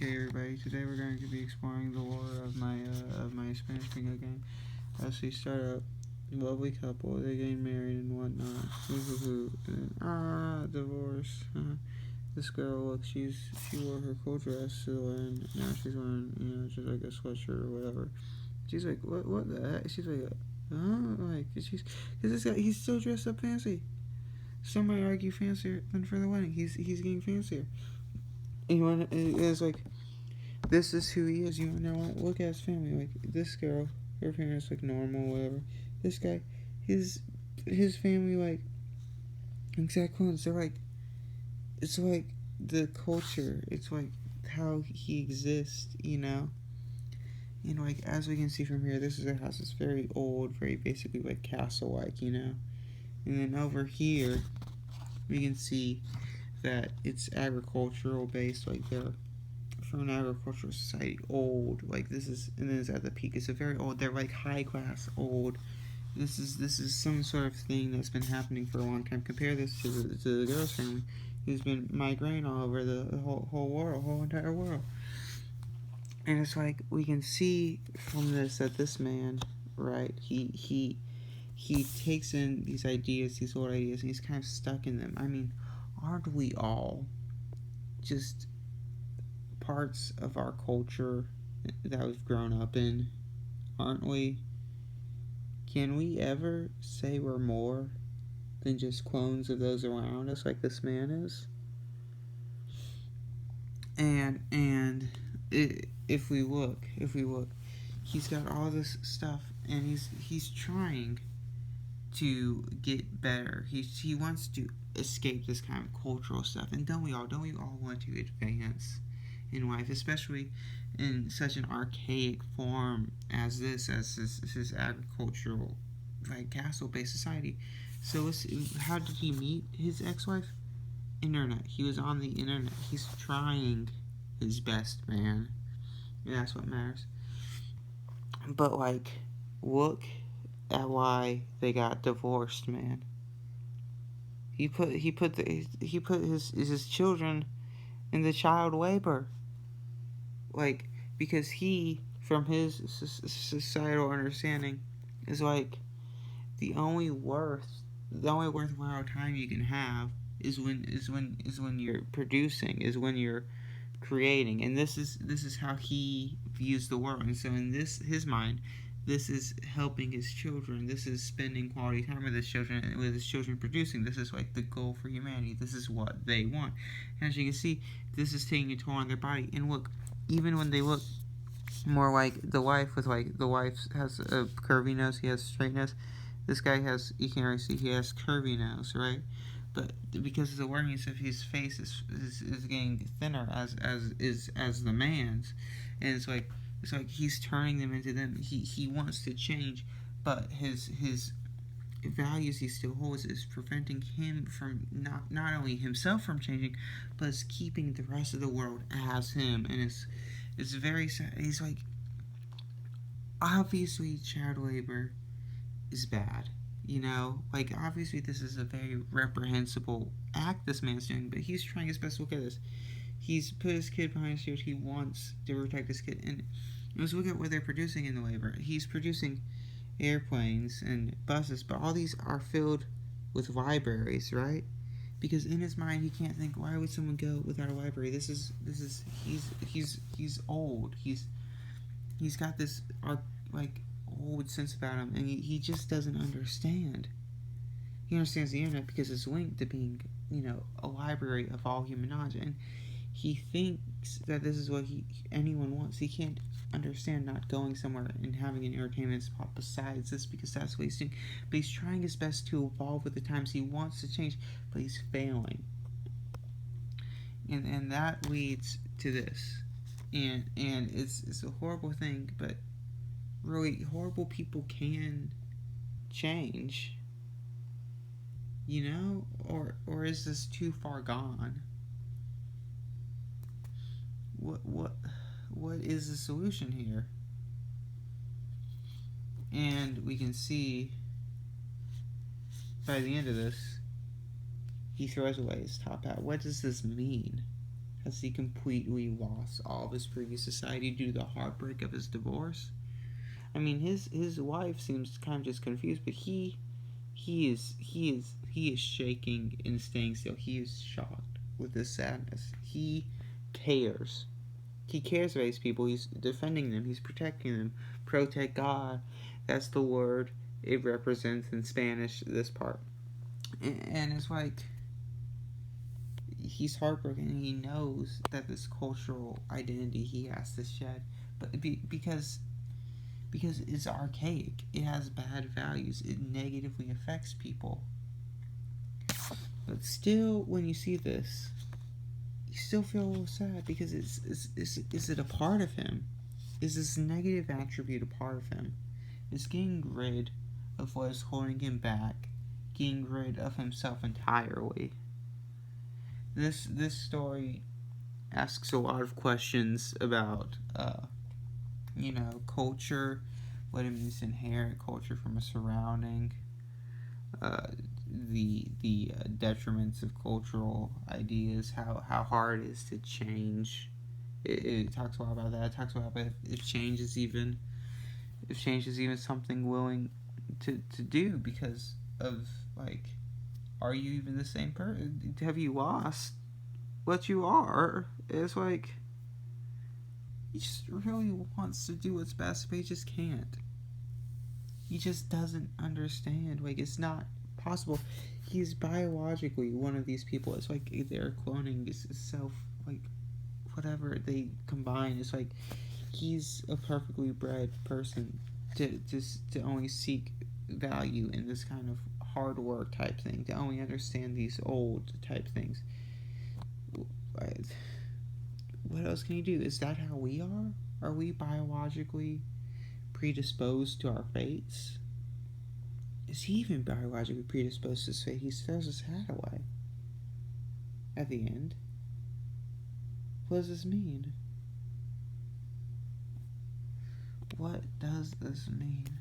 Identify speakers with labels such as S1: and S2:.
S1: Okay, everybody. Today we're going to be exploring the lore of my Spanish bingo game. As we start out, lovely couple. They getting married and whatnot. And, divorce. This girl, look, she wore her cool dress to the wedding. Now she's wearing, just like a sweatshirt or whatever. She's like, what the heck? She's like, like cause this guy, he's still dressed up fancy. Some might argue fancier than for the wedding. He's getting fancier. And it's like, this is who he is. Now look at his family. Like this girl, her parents look normal, whatever. This guy, his family like exact clones. They're like, it's like the culture. It's like how he exists, And like as we can see from here, this is a house that's very old, very basically like castle-like, And then over here, we can see that it's agricultural based, like they're from an agricultural society, old, like this is, and then it's at the peak. It's a very old. They're like high class old. This is some sort of thing that's been happening for a long time. Compare this to the girl's family, who's been migrating all over the whole world, whole entire world. And it's like we can see from this that this man, right? He takes in these ideas, these old ideas, and he's kind of stuck in them. I mean, aren't we all just parts of our culture that we've grown up in, aren't we? Can we ever say we're more than just clones of those around us, like this man is? And if we look, he's got all this stuff, and he's trying to get better. He wants to escape this kind of cultural stuff, and don't we all want to advance in life, especially in such an archaic form as this agricultural, like castle-based society. So how did he meet his ex-wife? Internet. He was on the internet. He's trying his best, man. And that's what matters. But like, look at why they got divorced, man. He put his children in the child labor. Like, because he, from his societal understanding, is like the only worthwhile time you can have is when you're producing, is when you're creating, and this is how he views the world. And so in his mind, this is helping his children. This is spending quality time with his children producing. This is like the goal for humanity. This is what they want. And as you can see, this is taking a toll on their body. And look, even when they look more like the wife, the wife has a curvy nose, he has straight nose. This guy has, you can already see, he has curvy nose, right? But because of the workings of his face is getting thinner as the man's, and it's like he's turning them into them. He wants to change, but his values he still holds is preventing him from not only himself from changing, but it's keeping the rest of the world as him. And it's very sad. He's like, obviously child labor is bad. Like obviously this is a very reprehensible act this man's doing, but he's trying his best. Look at this. He's put his kid behind his shield. He wants to protect his kid. And let's look at what they're producing in the labor. He's producing airplanes and buses, but all these are filled with libraries, right? Because in his mind he can't think, why would someone go without a library? He's old. He's got this like old sense about him, and he just doesn't understand. He understands the internet because it's linked to being, a library of all human knowledge, and he thinks that this is what anyone wants. He can't understand not going somewhere and having an entertainment spot besides this, because that's what he's doing. But he's trying his best to evolve with the times. He wants to change, but he's failing, and that leads to this, and it's a horrible thing, but really horrible people can change, or is this too far gone? What is the solution here? And we can see by the end of this, he throws away his top hat. What does this mean? Has he completely lost all of his previous society due to the heartbreak of his divorce? I mean, his wife seems kind of just confused, but he is shaking and staying still. He is shocked with this sadness. He cares. He cares about these people. He's defending them. He's protecting them. Protect God. That's the word it represents in Spanish, this part. And it's like, he's heartbroken, and he knows that this cultural identity he has to shed, but because it's archaic, it has bad values, it negatively affects people. But still, when you see this, you still feel a little sad, because is it a part of him? Is this negative attribute a part of him? Is getting rid of what is holding him back, getting rid of himself entirely? This story asks a lot of questions about culture, what it means to inherit culture from a surrounding, the detriments of cultural ideas, how hard it is to change. It talks a lot about that. It talks about if change is even something willing to do, because of, like, are you even the same person? Have you lost what you are? It's like, he just really wants to do what's best, but he just can't. He just doesn't understand. Like, it's not possible. He's biologically one of these people. It's like their cloning is self, like, whatever they combine. It's like he's a perfectly bred person to only seek value in this kind of hard work type thing, to only understand these old type things. What else can you do? Is that how we are? Are we biologically predisposed to our fates? Is he even biologically predisposed to his fate? He throws his hat away at the end. What does this mean? What does this mean?